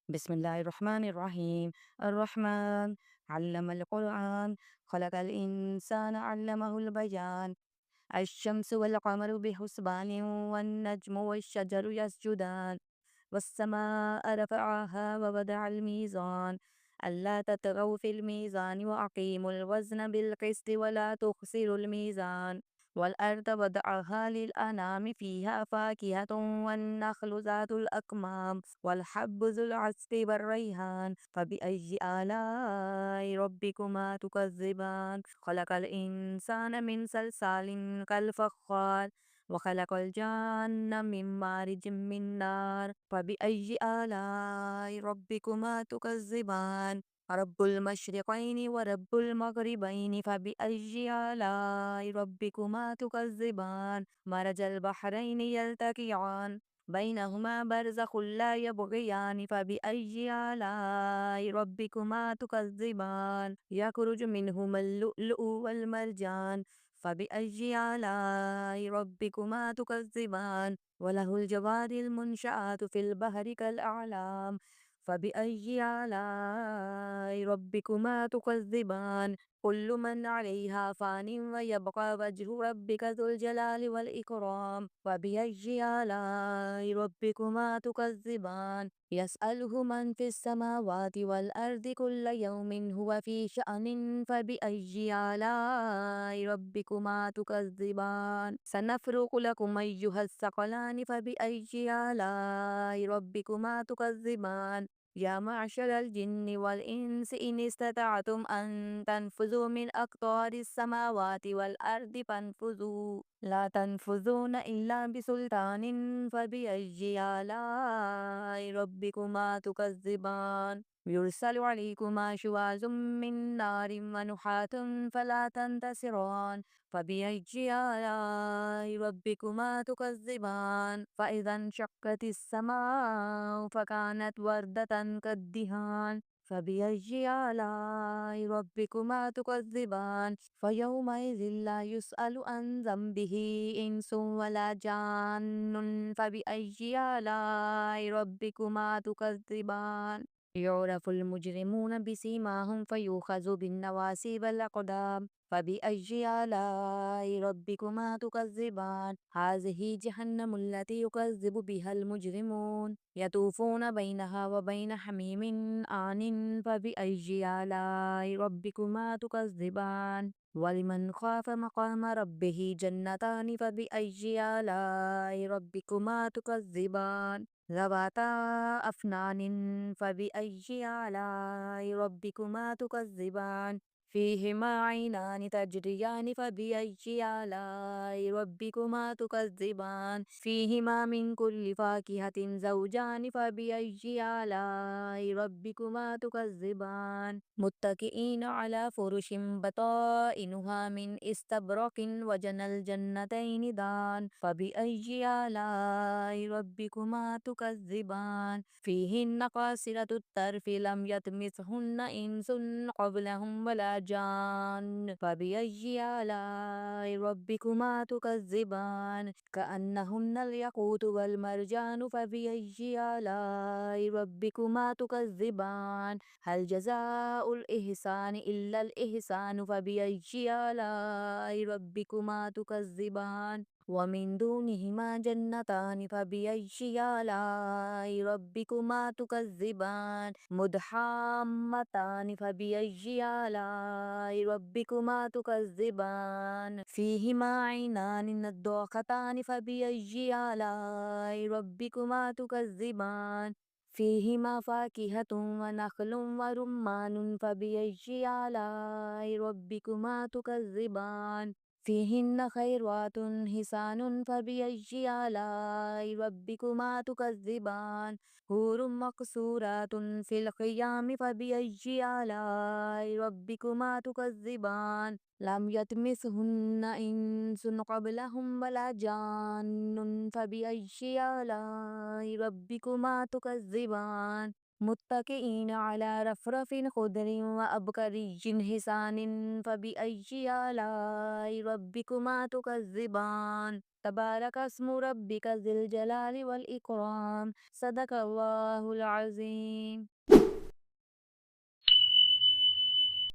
بسم الله الرحمن الرحيم. الرحمن علم القرآن، خلق الإنسان علمه البيان. الشمس والقمر بحسبان، والنجم والشجر يسجدان، والسماء رفعها ووضع الميزان، ألا تطغوا في الميزان وأقيموا الوزن بالقسط ولا تخسروا الميزان. والأرض وضعها للأنام، فيها فاكهة والنخل ذات الأكمام والحب ذو العصف والريحان، فبأي آلاء ربكما تكذبان. خلق الإنسان من صلصال كالفخار، وخلق الجان من مارج من نار، فبأي آلاء ربكما تكذبان. رب المشرقين ورب المغربين، فبأي آلاء ربكما تكذبان. مرج البحرين يلتقيان، بينهما برزخ لا يبغيان، فبأي آلاء ربكما تكذبان. يخرج منهما اللؤلؤ والمرجان، فبأي آلاء ربكما تكذبان. وله الجوار المنشآت في البحر كالأعلام، فبأي آلاء ربكما تكذبان. كل من عليها فان، ويبقى وجه ربك ذو الجلال والإكرام، فبأي آلاء ربكما تكذبان. يسأله من في السماوات والأرض كل يوم هو في شأن، فبأي آلاء ربكما تكذبان. سنفرغ لكم أيها الثقلان، فبأي آلاء ربكما تكذبان. يا معشر الجن والإنس إن استطعتم أن تنفذوا من أقطار السماوات والأرض فانفذوا، لا تنفذون إلا بسلطان، فبأي آلاء ربكما تكذبان. يرسل عليكما شواظ من نار ونحاس فلا تنتصران، فبأي آلاء ربكما تكذبان. فإذا انشقت السماء فكانت وردة كالدهان، فبأي آلاء ربكما تكذبان. فيومئذ لا يسأل عن ذنبه إنس ولا جان، فبأي آلاء ربكما تكذبان. يعرف المجرمون بسيماهم فيؤخذ بالنواصي والأقدام، فبأي آلاء ربكما تكذبان. هذه جهنم التي يكذب بها المجرمون، يطوفون بينها وبين حميم آن، فبأي آلاء ربكما تكذبان. ولمن خاف مقام ربه جنتان، فبأي آلاء ربكما تكذبان. ذواتا أفنان، فبأي آلاء ربكما تكذبان. فيهما عينان تجريان، فبأي آلاء ربكما تكذبان. فيهما من كل فاكهة زوجان، فبأي آلاء ربكما تكذبان. متكئين على فرش بطائنها من استبرق، وجنى الجنتين دان، فبأي آلاء ربكما تكذبان. فيهن قاصرات الطرف لم يطمثهن إنس قبلهم ولا جان، فبأي آلاء ربكما تكذبان. كأنهن الياقوت والمرجان، فبأي آلاء ربكما تكذبان. هل جزاء الإحسان إلا الإحسان، فبأي آلاء ربكما تكذبان. ومن دونهما جنتان، فبأي آلاء ربكما تكذبان. مدحامتان، فبأي آلاء ربكما تكذبان. فيهما عينان نضاختان، فبأي آلاء ربكما تكذبان. فيهما فاكهة ونخل ورمان، فبأي آلاء ربكما تكذبان. فيهن خيرات حسان، فبأي آلاء ربكما تكذبان. حور مقصورات في الخيام، فبأي آلاء ربكما تكذبان. لم يطمثهن إنس قبلهم ولا جان، فبأي آلاء ربكما تكذبان. متكئين على رفرف خضر وأبقري حسان فبأي آلاء ربكما تكذبان تبارك اسم ربك ذي الجلال والإكرام صدق الله العظيم.